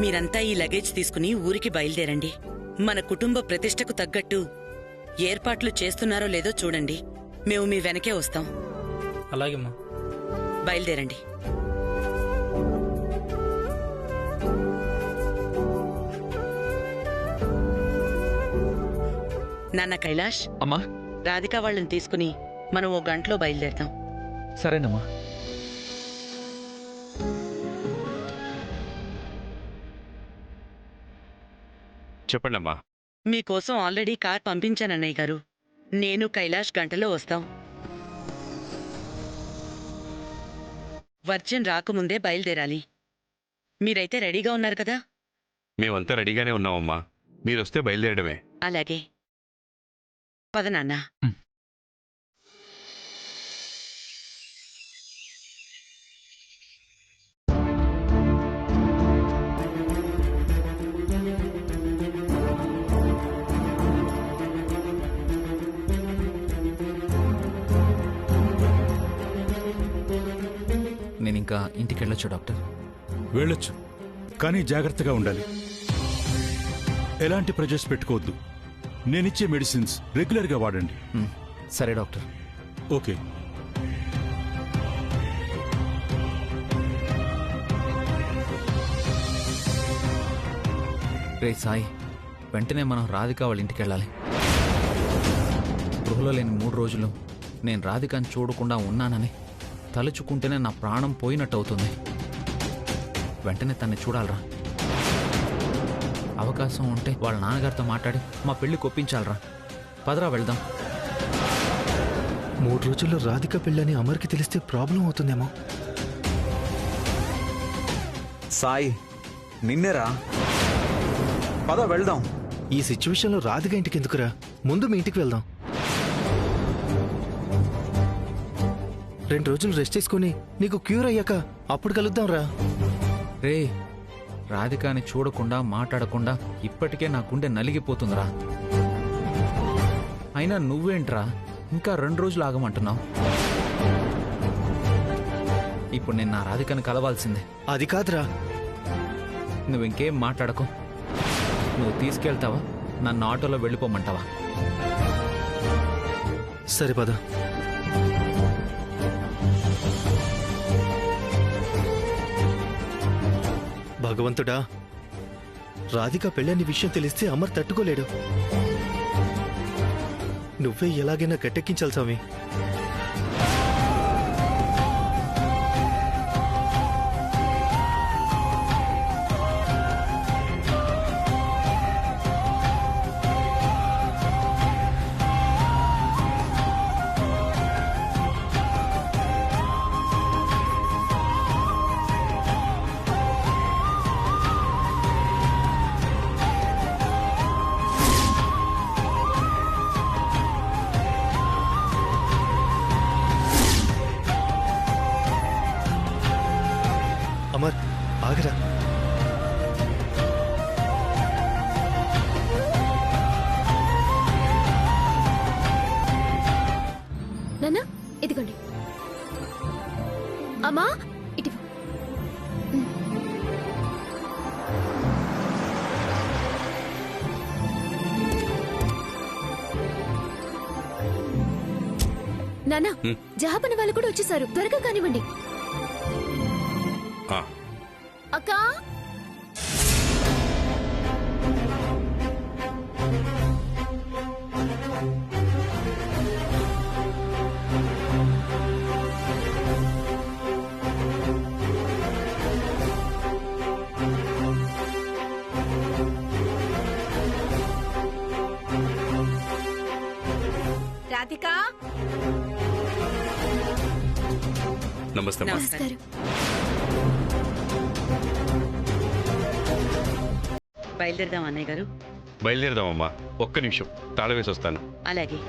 మీరంతా ఈ లగేజ్ తీసుకుని ఊరికి బయలుదేరండి. మన కుటుంబ ప్రతిష్టకు తగ్గట్టు ఏర్పాట్లు చేస్తున్నారో లేదో చూడండి. మేము మీ వెనకే వస్తాం. అలాగేమ్మా. బయలుదేరండి. నాన్న కైలాష్, అమ్మా. రాధిక వాళ్ళని తీసుకుని మనం 1 గంటలో బయలుదేరుతాం. సరేనమ్మా. చెప్పండమ్మా. మీకోసం ఆల్రెడీ కార్ పంపించానన్నయ్య గారు. నేను కైలాష్ గంటలో వస్తాం. వర్జన్ రాకముందే బయలుదేరాలి. మీరైతే రెడీగా ఉన్నారు కదా? మేమంతా రెడీగానే ఉన్నామమ్మా. మీరొస్తే బయలుదేరడమే. అలాగే. పద నాన్న. నేను ఇంకా ఇంటికి వెళ్ళొచ్చు డాక్టర్? వెళ్ళొచ్చు, కానీ జాగ్రత్తగా ఉండాలి. ఎలాంటి ప్రెజర్స్ పెట్టుకోవద్దు. నేనిచ్చే మెడిసిన్స్ రెగ్యులర్గా వాడండి. సరే డాక్టర్. ఓకే. రే సాయి, వెంటనే మనం రాధిక వాళ్ళ ఇంటికి వెళ్ళాలి. గృహలో లేని 3 రోజులు నేను రాధికని చూడకుండా ఉన్నానని తలుచుకుంటేనే నా ప్రాణం పోయినట్టు అవుతుంది. వెంటనే తన్ని చూడాలరా. అవకాశం ఉంటే వాళ్ళ నాన్నగారితో మాట్లాడి మా పెళ్లి కొప్పించాలరా. పదరా వెళ్దాం. 3 రోజుల్లో రాధిక పెళ్ళని అమర్కి తెలిస్తే ప్రాబ్లం అవుతుందేమో. సాయి, నిన్నేరా. పద వెళ్దాం. ఈ సిచ్యువేషన్లో రాధిక ఇంటికి ఎందుకురా? ముందు మీ ఇంటికి వెళ్దాం. 2 రోజులు రెస్ట్ తీసుకుని నీకు క్యూర్ అయ్యాక అప్పుడు కలుద్దాం రా. రే, రాధికాని చూడకుండా మాట్లాడకుండా ఇప్పటికే నా గుండె నలిగిపోతుందిరా. అయినా నువ్వేంట్రా ఇంకా 2 రోజులు ఆగమంటున్నావు? ఇప్పుడు నేను నా రాధికని కలవాల్సిందే. అది కాదురా. నువ్వు ఇంకేం మాట్లాడకు. నువ్వు తీసుకెళ్తావా, నన్ను ఆటోలో వెళ్ళిపోమంటావా? సరే పద. భగవంతుడా, రాధిక పెళ్ళని విషయం తెలిస్తే అమర్ తట్టుకోలేడు. నువ్వే ఎలాగైనా గట్టెక్కించాలి స్వామి. అమర్, ఆగరా. నాన్న, ఇదిగోండి. అమ్మా, ఇటు. నాన్న, జహాపన వాళ్ళు కూడా వచ్చేసారు. త్వరగా కానివ్వండి. అక్క, రాధిక. నమస్తే. నమస్కారం. బయలుదేరదాం అన్నయ్య గారు. బయలుదేరదామమ్మా. ఒక్క నిమిషం తాళం వేసి వస్తాను. అలాగే.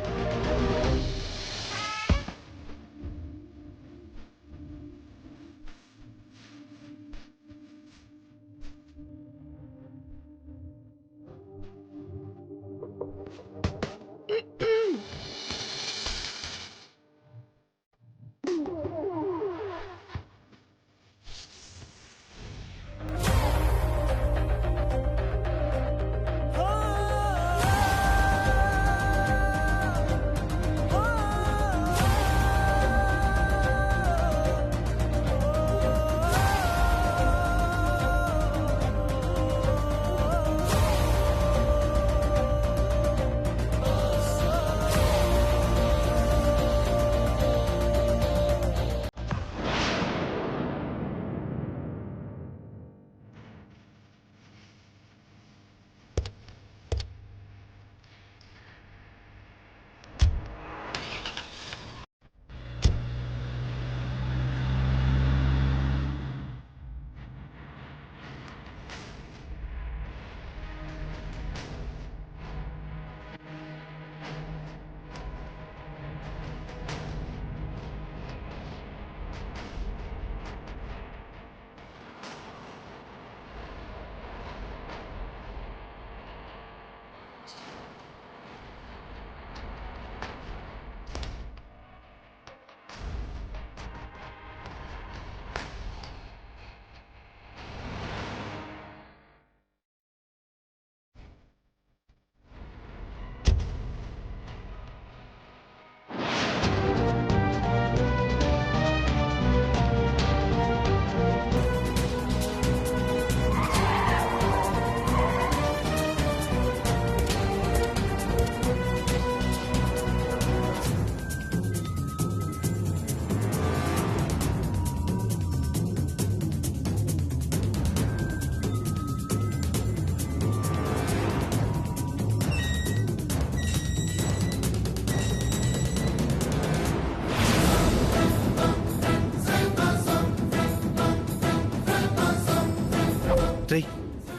రేయ్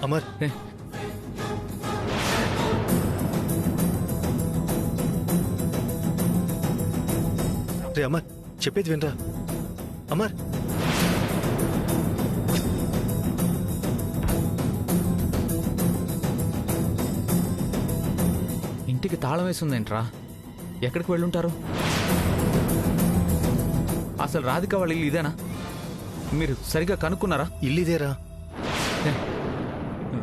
అమర్ ఏ, రే అమర్ చెప్పేది వినరా అమర్. ఇంటికి తాళం వేసిందేంట్రా? ఎక్కడికి వెళ్ళుంటారు? అసలు రాధిక వాళ్ళ ఇల్లు ఇదేనా? మీరు సరిగ్గా కనుక్కున్నారా? ఇల్లిదేరా. ఏ,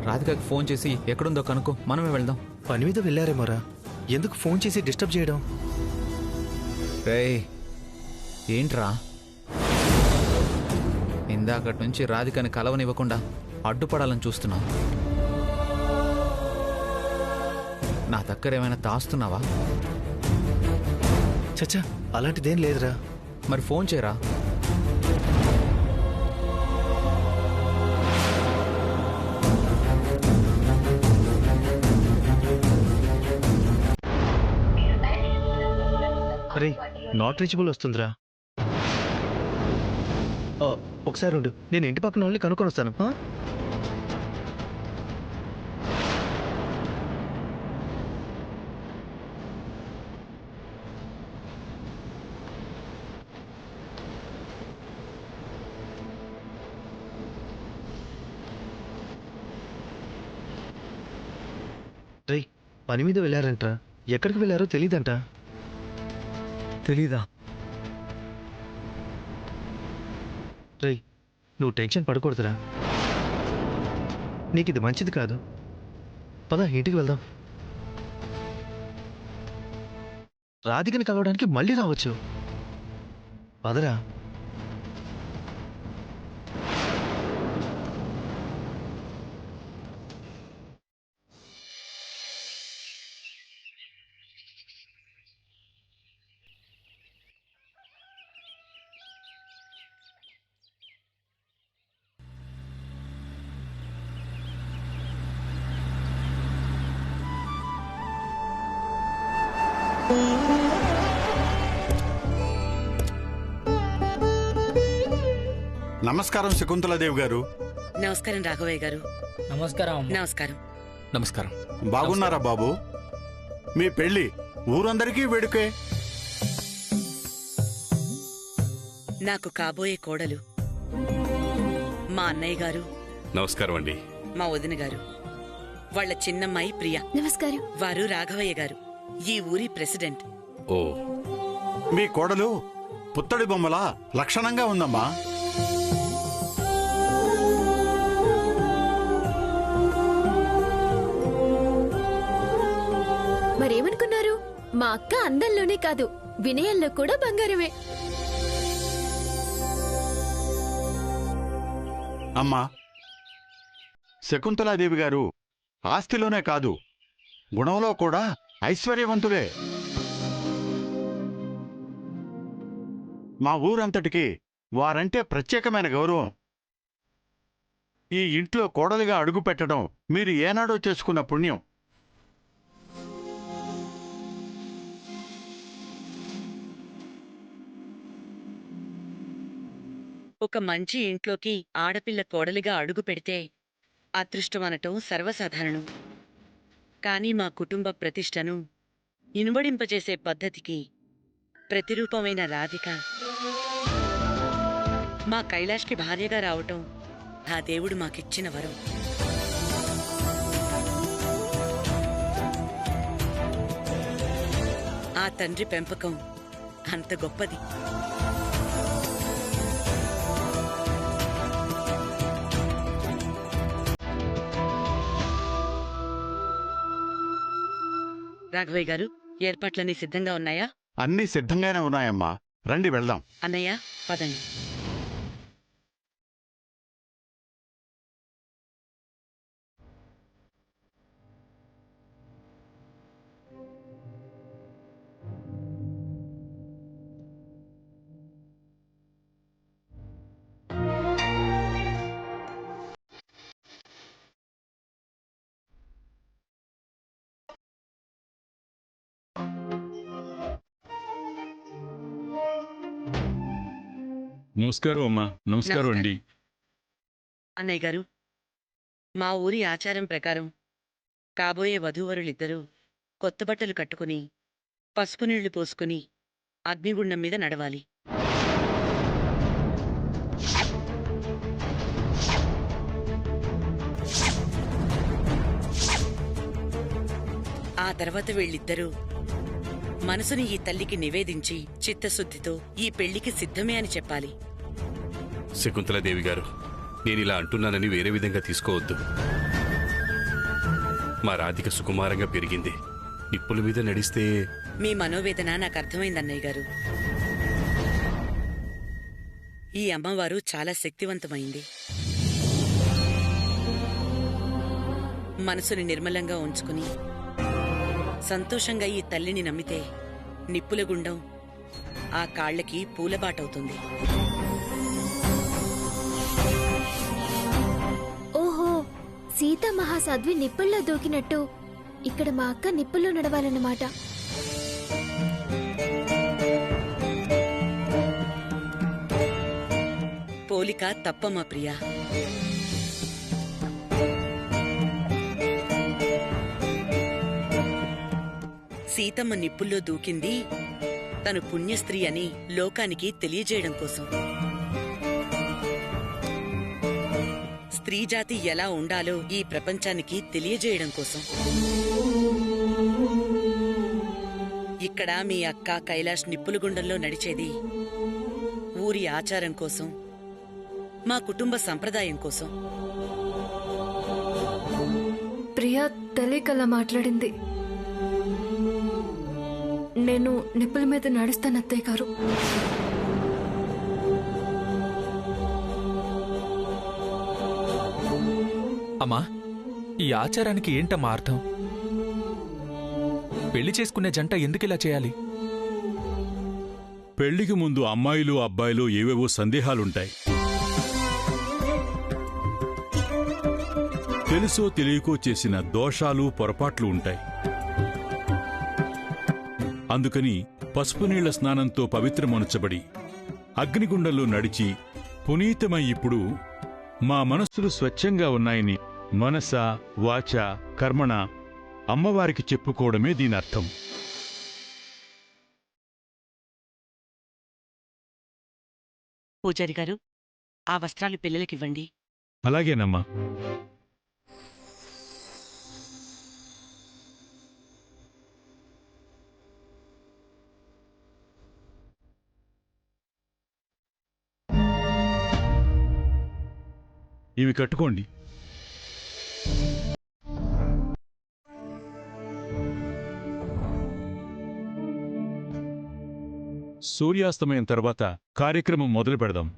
రాధికకి ఫోన్ చేసి ఎక్కడుందో కనుక్కో, మనమే వెళ్దాం. పని మీద వెళ్ళారేమోరా, ఎందుకు ఫోన్ చేసి డిస్టర్బ్ చేయడం? రేయ్ ఏంట్రా, ఇందాకటి నుంచి రాధికని కలవనివ్వకుండా అడ్డుపడాలని చూస్తున్నావు. నా దగ్గర ఏమైనా దాస్తున్నావా? చచ్చా అలాంటిదేం లేదురా. మరి ఫోన్ చేయరా. అరే నాట్ రీచబుల్ వస్తుందిరా. ఒకసారి ఉండు, నేను ఇంటి పక్కన వాళ్ళని కనుక్కొని వస్తాను. రేయ్ పని మీద వెళ్ళారంట్రా, ఎక్కడికి వెళ్ళారో తెలీదంట. తెలీదా? రేయ్ నువ్వు టెన్షన్ పడకూడదురా, నీకు ఇది మంచిది కాదు. పద ఇంటికి వెళ్దాం. రాధికని కలవడానికి మళ్ళీ రావచ్చు. పదరా. నమస్కారం శకుంతలాదేవి గారు. నమస్కారం రాఘవయ్య గారు. నమస్కారం. నమస్కారం. నమస్కారం. బాగున్నారా బాబు? మీ పెళ్లి ఊరందరికీ వేడుకే. నాకు కాబోయే కోడలు మా అన్నయ్య గారు, నమస్కారం అండి. మా వదిన గారు, వాళ్ళ చిన్నమ్మాయి ప్రియ. నమస్కారం. వారు రాఘవయ్య గారు, ఈ ఊరి ప్రెసిడెంట్. ఓ, మీ కోడలు పుత్తడి బొమ్మలా లక్షణంగా ఉందమ్మా. మరేమనుకున్నారు? మా అక్క అందంలోనే కాదు, వినయంలో కూడా బంగారమే. అమ్మా, శకుంతలాదేవి గారు ఆస్తిలోనే కాదు గుణంలో కూడా ఐశ్వర్యవంతులే. మా ఊరంతటికి వారంటే ప్రత్యేకమైన గౌరవం. ఈ ఇంట్లో కోడలిగా అడుగు పెట్టడం మీరు ఏనాడో చేసుకున్న పుణ్యం. ఒక మంచి ఇంట్లోకి ఆడపిల్ల కోడలిగా అడుగు పెడితే అదృష్టం అనటం సర్వసాధారణం. కానీ మా కుటుంబ ప్రతిష్టను ఇనుబడింపజేసే పద్ధతికి ప్రతిరూపమైన రాధిక మా కైలాష్కి భార్యగా రావటం ఆ దేవుడు మాకిచ్చిన వరం. ఆ తండ్రి పెంపకం అంత గొప్పది. రాఘవయ్య గారు, ఏర్పాట్లన్నీ సిద్ధంగా ఉన్నాయా? అన్నీ సిద్ధంగానే ఉన్నాయమ్మా, రండి వెళ్దాం. అన్నయ్య పదండి. నమస్కారం అమ్మా. నమస్కారం అండి. అన్నయ్య గారు, మా ఊరి ఆచారం ప్రకారం కాబోయే వధూవరులిద్దరూ కొత్త బట్టలు కట్టుకుని పసుపు నీళ్లు పోసుకుని అగ్నిగుండం మీద నడవాలి. ఆ తర్వాత వీళ్ళిద్దరూ మనసుని ఈ తల్లికి నివేదించి చిత్తశుద్ధితో ఈ పెళ్లికి సిద్ధమే అని చెప్పాలి. శకుంతలాదేవి గారు, నేనిలా అంటున్నానని వేరే విధంగా తీసుకోవద్దు. మా రాధిక సుకుమారంగా పెరిగింది. నిప్పుల మీద నడిస్తే మీ మనోవేదన నాకు అర్థమైందన్నయ్య గారు. ఈ అమ్మవారు చాలా శక్తివంతమైంది. మనసుని నిర్మలంగా ఉంచుకుని సంతోషంగా ఈ తల్లిని నమ్మితే నిప్పుల గుండం ఆ కాళ్లకి పూలబాటవుతుంది. ఓహో, సీతా మహాసాధ్వి నిప్పుల్లో దూకినట్టు ఇక్కడ మా అక్క నిప్పుల్లో నడవాలన్నమాట. పోలిక తప్పమ్మా ప్రియా. సీతమ్మ నిప్పుల్లో దూకింది తను పుణ్యస్త్రీ అని లోకానికి తెలియజేయడం కోసం. స్త్రీజాతి ఎలా ఉండాలో ఈ ప్రపంచానికి తెలియజేయడం కోసం. ఇక్కడ మీ అక్క కైలాష్ నిప్పులగుండంలో నడిచేది ఊరి ఆచారం కోసం, మా కుటుంబ సంప్రదాయం కోసం. ప్రియా తెలియకలా మాట్లాడింది. నేను నిప్పుల మీద నడుస్తాను అత్తయ్య గారు. అమ్మా, ఈ ఆచారానికి ఏంటమ్మా అర్థం? పెళ్లి చేసుకునే జంట ఎందుకిలా చేయాలి? పెళ్లికి ముందు అమ్మాయిలు అబ్బాయిలు ఏవేవో సందేహాలుంటాయి. తెలుసో తెలియకో చేసిన దోషాలు పొరపాట్లు ఉంటాయి. అందుకని పసుపు నీళ్ల స్నానంతో పవిత్రమొనచబడి అగ్నిగుండంలో నడిచి పునీతమై ఇప్పుడు మా మనస్సులు స్వచ్ఛంగా ఉన్నాయని మనస వాచ కర్మణ అమ్మవారికి చెప్పుకోవడమే దీనర్థం. పూజారి గారు, ఆ వస్త్రాలు పిల్లలకివ్వండి. అలాగేనమ్మా. ఇవి కట్టుకోండి. సూర్యాస్తమయం తర్వాత కార్యక్రమం మొదలు పెడదాం.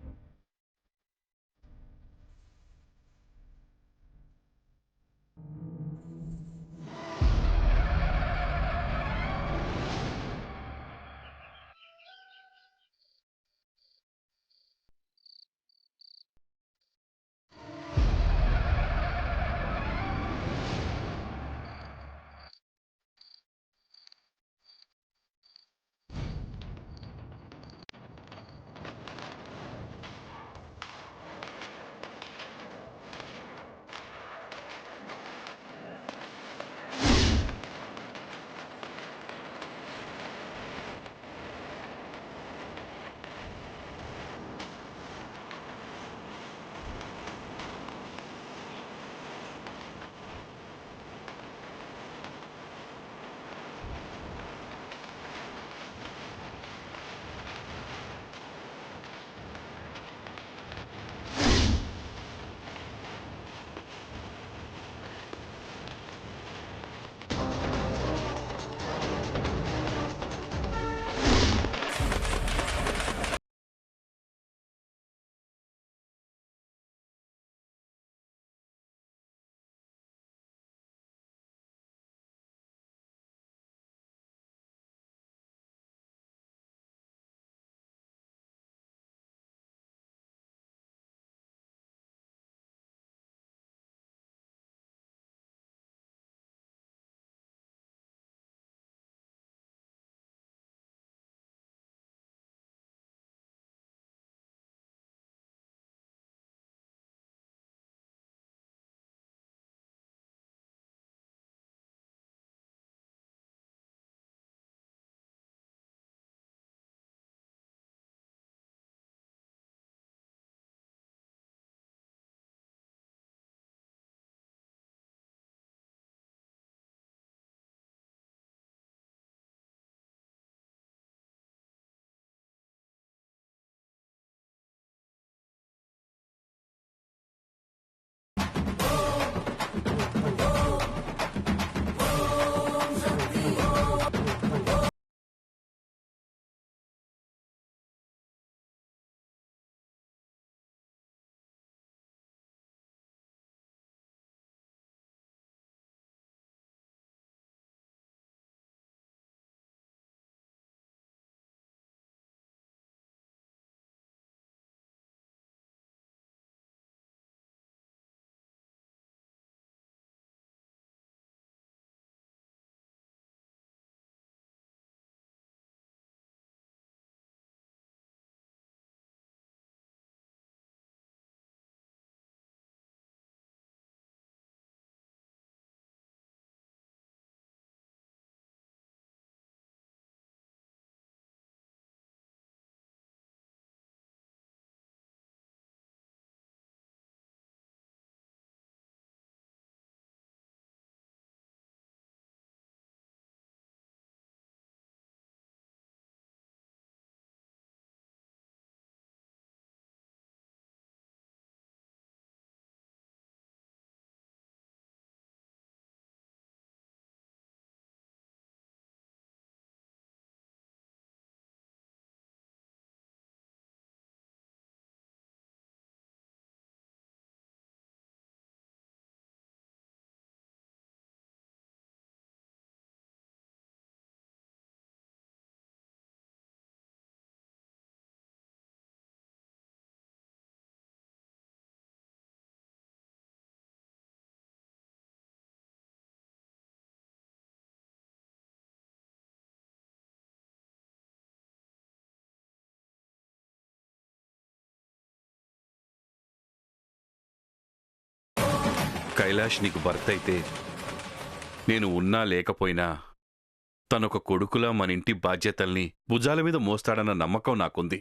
కైలాష్ నీకు భర్త అయితే నేను ఉన్నా లేకపోయినా తనొక కొడుకులా మన ఇంటి బాధ్యతల్ని భుజాల మీద మోస్తాడన్న నమ్మకం నాకుంది.